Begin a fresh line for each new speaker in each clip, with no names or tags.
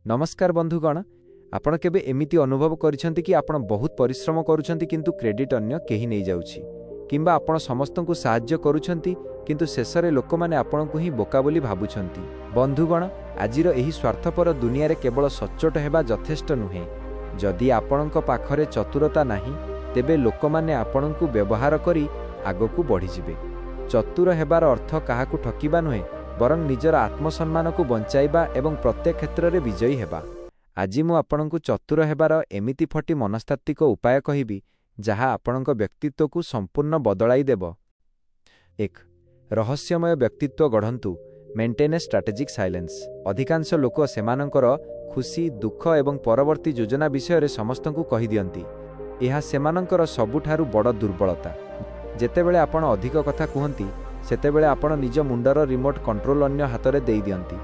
नमस्कार बंधुगण, आपण केबे एमिति अनुभव करिसेंति कि आपण बहुत परिश्रम करूछंती किंतु क्रेडिट अन्य केही नै जाउछि, किंबा आपण समस्तंकु साहाय्य करूछंती किंतु शेषरे लोकमाने आपणकु ही बोका बोली भाबुछंती। बंधुगण, आजिर एही स्वार्थपर दुनिया रे केवल सच्चोट हेबा यथेष्ट नुहे। जदि आपणक पाखरे चतुरता नाही तेबे लोकमाने आपणकु व्यवहार करी आगकु बढ़ी जिवे। चतुर हेबार अर्थ काहाकु ठकिबा नुहे, बरं निजर आत्मसम्मान को बंचाइबा एवं प्रत्येक क्षेत्र में विजयी हेबा। आज मु आपणकु चतुर हेबार एमिति फटी मनस्तात्विक उपाय कहिबी जहा आपणक व्यक्तित्व को संपूर्ण बदलाई देब। 1. रहस्यमय व्यक्तित्व गढ़ंतु। Maintain a strategic silence. अधिकांश लोक सेमानंकर खुशी दुख एवं परवर्ती योजना विषय रे समस्तंकु कहि दियंती। एहा सेमानंकर सबुठारु बड़ दुर्बलता। जेतेबेले आपण अधिक कथा कहंती सेतेबेले आपण निज मुंडर रिमोट कंट्रोल अन्य हाथ में दे दियंती।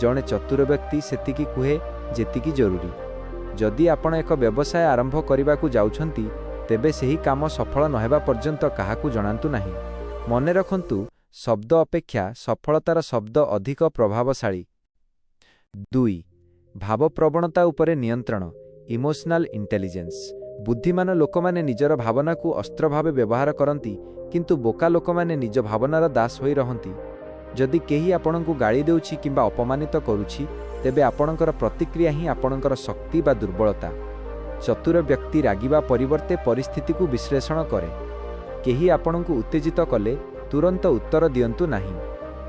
जड़े चतुर व्यक्ति सेतिकी कुहे जेतिकी जरूरी। जदि आपण एक व्यवसाय आरंभ करने जाउछंती तेबे सेही काम सफल नहेबा पर्यंत काहाकू जणांतु नाही। मने रखंतु, शब्द अपेक्षा सफलतार शब्द अधिक प्रभावशाली। 2. भावप्रवणता उपरे नियंत्रण। Emotional intelligence. बुद्धिमान लोकमाने निजर भावना को अस्त्र भावे व्यवहार करती किंतु बोका लोकमाने निज भावनार दास होई रहंती। जदि केही आपणकु गाली देउछि किंबा अपमानित करुछि तेबे आपणकर प्रतिक्रिया ही आपणकर शक्ति बा दुर्बलता। चतुर व्यक्ति रागिबा परिवर्ते परिस्थिति को विश्लेषण करे। केही आपणकु उत्तेजित कले तुरंत उत्तर दियंतु नाही।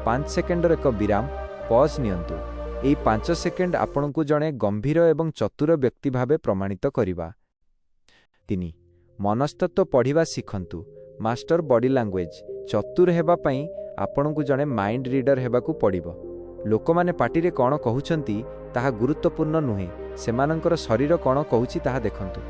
5 सेकेंडर एक विराम पॉज नियंतु। एई 5 सेकेंड आपणकु जणे गंभीर एवं चतुर व्यक्ति भावे प्रमाणित करिबा। 3. मनस्तत्व पढ़िबा शिखंतु। Master body language. चतुर हेबा पई आपणकु जणे माइंड रीडर हेबाकु पड़िबो। लोकमाने पाटिरे कौन कहउछंती ताहा गुरुत्वपूर्ण नुहे, सेमानंकर शरीर कौन कहउछि ताहा देखंतु।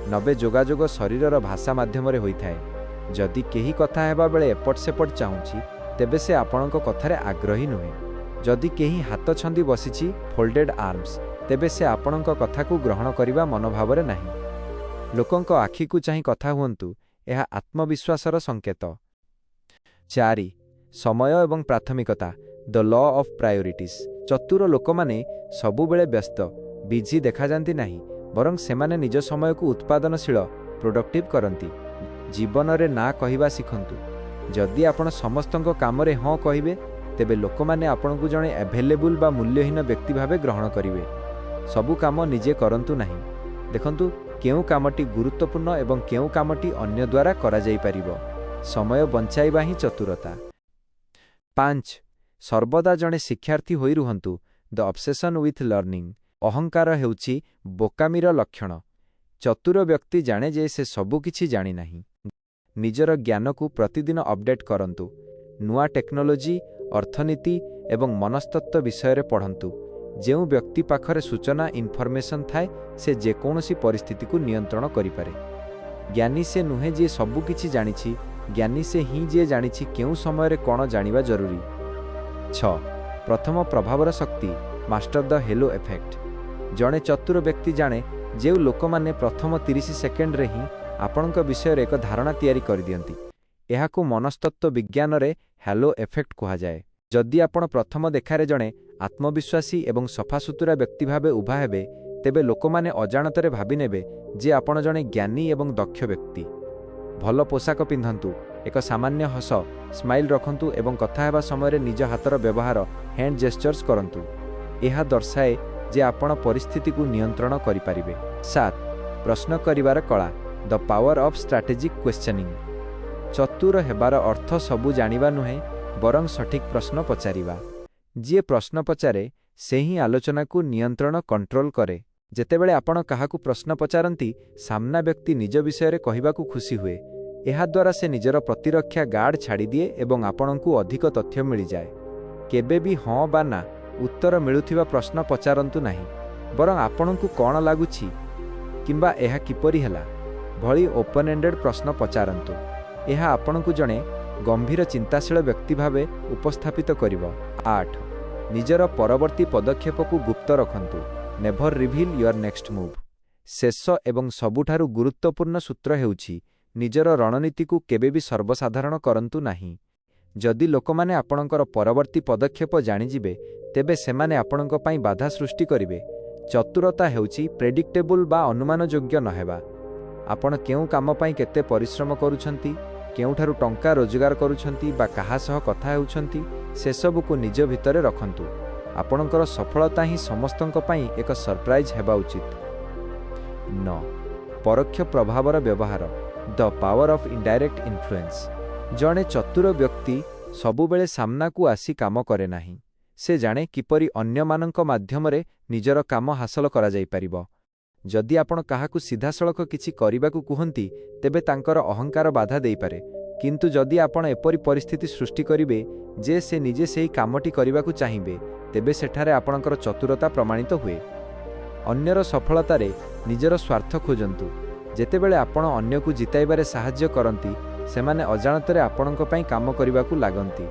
90 जोगाजोग शरीरर भाषा माध्यम रे होइथाए। जदि केही कथा हेबा बेले एपट सेपट चाहुछि तेबे से आपणक कथारे आग्रही नुहे। जदि केही हाथ छंदी बसिछि फोल्डेड आर्म्स तेबे से आपणक कथा को ग्रहण करिबा मनोभाव रे नाही। लोकंक आखि को चाहि कथा हुअंतु, यह आत्मविश्वासर संकेत। 4. समय एवं प्राथमिकता। The law of priorities. चतुर लोकमाने सबुबेले व्यस्त बिजी देखा जांती नाही, बरं सेमाने निज समय को उत्पादनशील प्रोडक्टिव करंती। जीवन रे ना कहिबा शिखंतु। जदि आपण समस्तंक काम रे हाँ कहिबे तेबे लोकमाने आपणकु जणे अवेलेबल बा मूल्यहीन व्यक्ति भावे ग्रहण करिवे। सबु काम निजे करंतु नाही। देखंतु केउ कामटी गुरुत्वपूर्ण एवं केउ कामटी अन्य द्वारा करा जाई परिबो। समय बंचाइबा ही चतुरता। 5. सर्वदा जणे शिक्षार्थी होई रुहंतु। The obsession with learning. अहंकार हेउछि बोकामीर लक्षण। चतुर व्यक्ति जाने जे से सबु किछि जानि नाही। निजर ज्ञान को प्रतिदिन अपडेट करंतु। नुआ टेक्नोलोजी, अर्थनीति एवं मनस्तत्व विषय रे पढ़ंतु। जेउ व्यक्ति पाखरे सूचना इनफॉरमेशन थाए से जेकोनोसी परिस्थिति को नियंत्रण करिपारे। ज्ञानी से नुहे जे सबु किछि जानिछि, ज्ञानी से ही जे जानिछि केउ समय रे कोन जानिबा जरूरी। 6. प्रथम प्रभावर शक्ति। Master the hello effect. जणे चतुर व्यक्ति जाने जेउ लोकमाने प्रथम 30 सेकेंड रे ही आपणक विषय रे एक धारणा तैयारी कर दियंती। एहाकु मनस्तत्व विज्ञान रे हेलो इफेक्ट कहा जाए। जदि आपण प्रथम देखारे जणे आत्मविश्वासी एवं सफासुतुरा व्यक्ति भावे उभा हेबे तेबे लोकमाने अजाणतरे भाबी नेबे जे आपण जणे ज्ञानी एवं दक्ष व्यक्ति। भल पोशाक पिंधंतु। एक सामान्य हस स्माइल रखंतु एवं कथा हेबा समय रे निज हातर व्यवहार हैंड जेस्चर्स करंतु। एहा दर्शाए जे आपण परिस्थिति को नियंत्रण करि परिबे। 7. प्रश्न करिवार कला। The power of strategic questioning. चतुर हेबार अर्थ सबु जानिबा नुहे, बरं सठिक प्रश्न पचारिबा। जी प्रश्न पचारे से ही आलोचना को नियंत्रण कंट्रोल करे। जेतेबेले आपण काहाकू प्रश्न पचारंती सामना व्यक्ति निज विषय रे कहिबाकू खुशी हुए। एहा द्वारा से निजर प्रतिरक्षा गार्ड छाड़ी दिए एवं आपणकू अधिक तथ्य मिल जाए। केबे भी हाँ बा ना उत्तर मिलुथिबा प्रश्न पचारंतु नाही, बरं आपणकू कौन लागुछि किंबा एहा किपरि हेला भली ओपन एंडेड प्रश्न पचारंतु। एहा आपणकू जणे गंभीर चिंताशील व्यक्ति भावे उपस्थापित करिवो। 8. निजर परवर्ती पदक्षेप को गुप्त रखंतु। Never reveal your next move. शेष एवं सबुठारु गुरुत्वपूर्ण सूत्र हेउछि निजर रणनीति को केबे भी सर्वसाधारण करंतु नाही। जदि लोकमाने आपणकर परवर्ती पदक्षेप जानिजिबे तेबे सेमाने आपणक पई बाधा सृष्टि करिवे ଚତୁରତା ହେଉଛି ପ୍ରେଡିକ୍ଟେବୁଲ ବା ଅନୁମାନଯୋଗ୍ୟ ନହେବା। ଆପଣ କେଉଁ କାମ ପାଇଁ କେତେ ପରିଶ୍ରମ କରୁଛନ୍ତି, କେଉଁଠାରୁ ଟଙ୍କା ରୋଜଗାର କରୁଛନ୍ତି ବା କାହା ସହ କଥା ହେଉଛନ୍ତି, ସେସବୁକୁ ନିଜ ଭିତରେ ରଖନ୍ତୁ। ଆପଣଙ୍କର ସଫଳତା ହିଁ ସମସ୍ତଙ୍କ ପାଇଁ ଏକ ସରପ୍ରାଇଜ୍ ହେବା ଉଚିତ। 9. ପରୋକ୍ଷ ପ୍ରଭାବର ବ୍ୟବହାର, the power of indirect influence. ଜଣେ ଚତୁର ବ୍ୟକ୍ତି ସବୁବେଳେ ସାମ୍ନାକୁ ଆସି କାମ କରେ ନାହିଁ। ସେ ଜାଣେ କିପରି ଅନ୍ୟମାନଙ୍କ ମାଧ୍ୟମରେ ନିଜର କାମ ହାସଲ କରାଯାଇପାରିବ। ଯଦି ଆପଣ କାହାକୁ ସିଧାସଳଖ କିଛି କରିବାକୁ କୁହନ୍ତି, ତେବେ ତାଙ୍କର ଅହଙ୍କାର ବାଧା ଦେଇପାରେ। କିନ୍ତୁ ଯଦି ଆପଣ ଏପରି ପରିସ୍ଥିତି ସୃଷ୍ଟି କରିବେ ଯେ ସେ ନିଜେ ସେହି କାମଟି କରିବାକୁ ଚାହିଁବେ, ତେବେ ସେଠାରେ ଆପଣଙ୍କର ଚତୁରତା ପ୍ରମାଣିତ ହୁଏ। ଅନ୍ୟର ସଫଳତାରେ ନିଜର ସ୍ୱାର୍ଥ ଖୋଜନ୍ତୁ। ଯେତେବେଳେ ଆପଣ ଅନ୍ୟକୁ ଜିତାଇବାରେ ସାହାଯ୍ୟ କରନ୍ତି, ସେମାନେ ଅଜାଣତରେ ଆପଣଙ୍କ ପାଇଁ କାମ କରିବାକୁ ଲାଗନ୍ତି।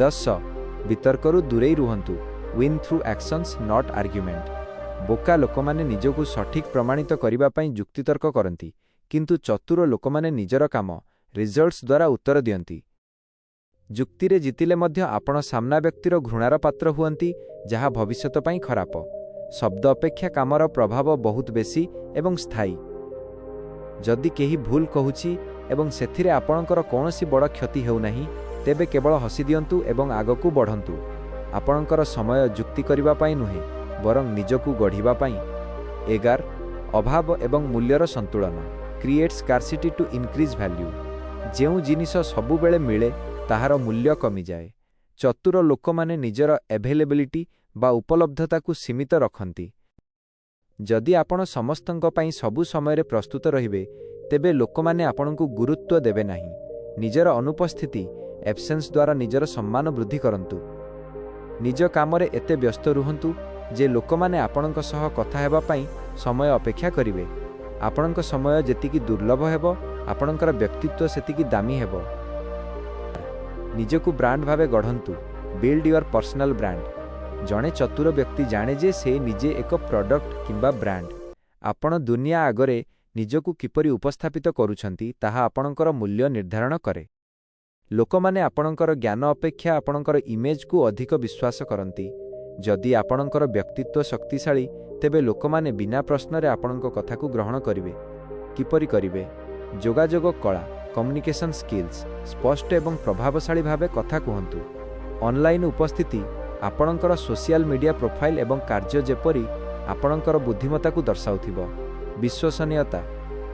10. ବିତର୍କରୁ ଦୂରେଇ ରୁହନ୍ତୁ। Win through actions not argument. ବୋକା ଲୋକମାନେ ନିଜକୁ ସଠିକ୍ ପ୍ରମାଣିତ କରିବା ପାଇଁ ଯୁକ୍ତିତର୍କ କରନ୍ତି, କିନ୍ତୁ ଚତୁର ଲୋକମାନେ ନିଜର କାମ, ରିଜଲ୍ଟସ୍ ଦ୍ୱାରା ଉତ୍ତର ଦିଅନ୍ତି। ଯୁକ୍ତିରେ ଜିତିଲେ ମଧ୍ୟ ଆପଣ ସାମ୍ନା ବ୍ୟକ୍ତିର ଘୃଣାର ପାତ୍ର ହୁଅନ୍ତି, ଯାହା ଭବିଷ୍ୟତ ପାଇଁ ଖରାପ। ଶବ୍ଦ ଅପେକ୍ଷା କାମର ପ୍ରଭାବ ବହୁତ ବେଶୀ ଏବଂ ସ୍ଥାୟୀ। ଯଦି କେହି ଭୁଲ କହୁଛି ଏବଂ ସେଥିରେ ଆପଣଙ୍କର କୌଣସି ବଡ଼ କ୍ଷତି ହେଉନାହିଁ, ତେବେ କେବଳ ହସିଦିଅନ୍ତୁ ଏବଂ ଆଗକୁ ବଢ଼ନ୍ତୁ। ଆପଣଙ୍କର ସମୟ ଯୁକ୍ତି କରିବା ପାଇଁ ନୁହେଁ, ବରଂ ନିଜକୁ ଗଢ଼ିବା ପାଇଁ। 11. ଅଭାବ ଏବଂ ମୂଲ୍ୟର ସନ୍ତୁଳନ, କ୍ରିଏଟ୍ ସ୍କାର୍ସିଟି ଟୁ ଇନକ୍ରିଜ୍ ଭ୍ୟାଲ୍ୟୁ। ଯେଉଁ ଜିନିଷ ସବୁବେଳେ ମିଳେ, ତାହାର ମୂଲ୍ୟ କମିଯାଏ। ଚତୁର ଲୋକମାନେ ନିଜର ଆଭେଲେବିଲିଟି ବା ଉପଲବ୍ଧତାକୁ ସୀମିତ ରଖନ୍ତି। ଯଦି ଆପଣ ସମସ୍ତଙ୍କ ପାଇଁ ସବୁ ସମୟରେ ପ୍ରସ୍ତୁତ ରହିବେ, ତେବେ ଲୋକମାନେ ଆପଣଙ୍କୁ ଗୁରୁତ୍ୱ ଦେବେ ନାହିଁ। ନିଜର ଅନୁପସ୍ଥିତି, ଆବସେନ୍ସ ଦ୍ୱାରା ନିଜର ସମ୍ମାନ ବୃଦ୍ଧି କରନ୍ତୁ। ନିଜ କାମରେ ଏତେ ବ୍ୟସ୍ତ ରୁହନ୍ତୁ ଯେ ଲୋକମାନେ ଆପଣଙ୍କ ସହ କଥା ହେବା ପାଇଁ ସମୟ ଅପେକ୍ଷା କରିବେ। ଆପଣଙ୍କ ସମୟ ଯେତିକି ଦୁର୍ଲଭ ହେବ, ଆପଣଙ୍କର ବ୍ୟକ୍ତିତ୍ୱ ସେତିକି ଦାମୀ ହେବ। ନିଜକୁ ବ୍ରାଣ୍ଡ ଭାବେ ଗଢ଼ନ୍ତୁ। Build your personal brand. ଜଣେ ଚତୁର ବ୍ୟକ୍ତି ଜାଣେ ଯେ ସେ ନିଜେ ଏକ ପ୍ରଡକ୍ଟ କିମ୍ବା ବ୍ରାଣ୍ଡ। ଆପଣ ଦୁନିଆ ଆଗରେ ନିଜକୁ କିପରି ଉପସ୍ଥାପିତ କରୁଛନ୍ତି, ତାହା ଆପଣଙ୍କର ମୂଲ୍ୟ ନିର୍ଦ୍ଧାରଣ କରେ। ଲୋକମାନେ ଆପଣଙ୍କର ଜ୍ଞାନ ଅପେକ୍ଷା ଆପଣଙ୍କର ଇମେଜକୁ ଅଧିକ ବିଶ୍ୱାସ କରନ୍ତି। ଯଦି ଆପଣଙ୍କର ବ୍ୟକ୍ତିତ୍ୱ ଶକ୍ତିଶାଳୀ, ତେବେ ଲୋକମାନେ ବିନା ପ୍ରଶ୍ନରେ ଆପଣଙ୍କ କଥାକୁ ଗ୍ରହଣ କରିବେ। କିପରି କରିବେ? ଯୋଗାଯୋଗ କଳା, କମ୍ୟୁନିକେସନ୍ ସ୍କିଲ୍ସ। ସ୍ପଷ୍ଟ ଏବଂ ପ୍ରଭାବଶାଳୀ ଭାବେ କଥା କୁହନ୍ତୁ। ଅନଲାଇନ୍ ଉପସ୍ଥିତି, ଆପଣଙ୍କର ସୋସିଆଲ ମିଡିଆ ପ୍ରୋଫାଇଲ୍ ଏବଂ କାର୍ଯ୍ୟ ଯେପରି ଆପଣଙ୍କର ବୁଦ୍ଧିମତ୍ତାକୁ ଦର୍ଶାଉଥିବ। ବିଶ୍ୱସନୀୟତା,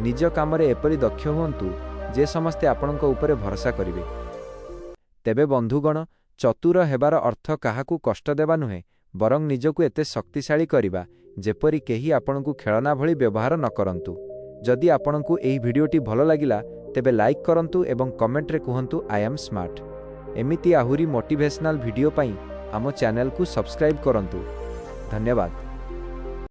ନିଜ କାମରେ ଏପରି ଦକ୍ଷ ହୁଅନ୍ତୁ ଯେ ସମସ୍ତେ ଆପଣଙ୍କ ଉପରେ ଭରସା କରିବେ। ତେବେ ବନ୍ଧୁଗଣ, ଚତୁର ହେବାର ଅର୍ଥ କାହାକୁ କଷ୍ଟ ଦେବା ନୁହେଁ, ବରଂ ନିଜକୁ ଏତେ ଶକ୍ତିଶାଳୀ କରିବା ଯେପରି କେହି ଆପଣଙ୍କୁ ଖେଳନା ଭଳି ବ୍ୟବହାର ନ କରନ୍ତୁ। ଯଦି ଆପଣଙ୍କୁ ଏହି ଭିଡିଓଟି ଭଲ ଲାଗିଲା, ତେବେ ଲାଇକ୍ କରନ୍ତୁ ଏବଂ କମେଣ୍ଟରେ କୁହନ୍ତୁ ଆଇ ଆମ୍ ସ୍ମାର୍ଟ। ଏମିତି ଆହୁରି ମୋଟିଭେସନାଲ ଭିଡିଓ ପାଇଁ ଆମ ଚ୍ୟାନେଲକୁ ସବସ୍କ୍ରାଇବ୍ କରନ୍ତୁ। ଧନ୍ୟବାଦ।